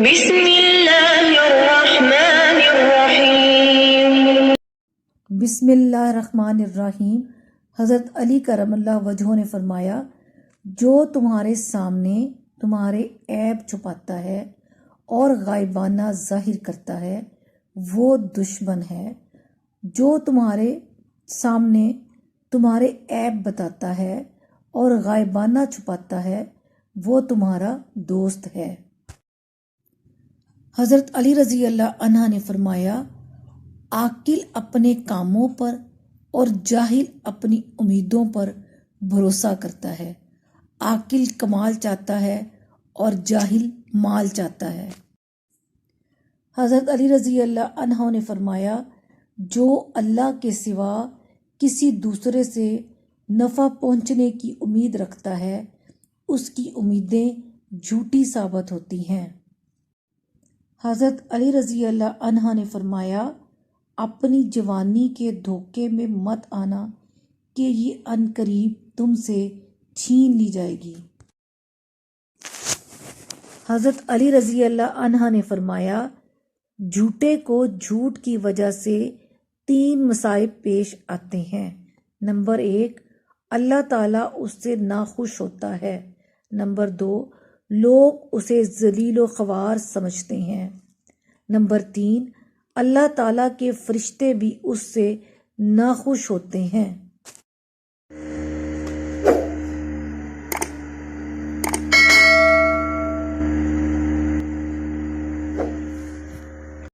بسم اللہ الرحمن الرحیم۔ بسم اللہ الرحمن الرحیم۔ حضرت علی کرم اللہ وجہہ نے فرمایا، جو تمہارے سامنے تمہارے عیب چھپاتا ہے اور غائبانہ ظاہر کرتا ہے وہ دشمن ہے، جو تمہارے سامنے تمہارے عیب بتاتا ہے اور غائبانہ چھپاتا ہے وہ تمہارا دوست ہے۔ حضرت علی رضی اللہ عنہ نے فرمایا، عاقل اپنے کاموں پر اور جاہل اپنی امیدوں پر بھروسہ کرتا ہے۔ عاقل کمال چاہتا ہے اور جاہل مال چاہتا ہے۔ حضرت علی رضی اللہ عنہ نے فرمایا، جو اللہ کے سوا کسی دوسرے سے نفع پہنچنے کی امید رکھتا ہے اس کی امیدیں جھوٹی ثابت ہوتی ہیں۔ حضرت علی رضی اللہ عنہ نے فرمایا، اپنی جوانی کے دھوکے میں مت آنا کہ یہ عنقریب تم سے چھین لی جائے گی۔ حضرت علی رضی اللہ عنہ نے فرمایا، جھوٹے کو جھوٹ کی وجہ سے 3 مصائب پیش آتے ہیں۔ نمبر 1، اللہ تعالیٰ اس سے ناخوش ہوتا ہے۔ نمبر 2، لوگ اسے ذلیل و خوار سمجھتے ہیں۔ نمبر 3، اللہ تعالیٰ کے فرشتے بھی اس سے ناخوش ہوتے ہیں۔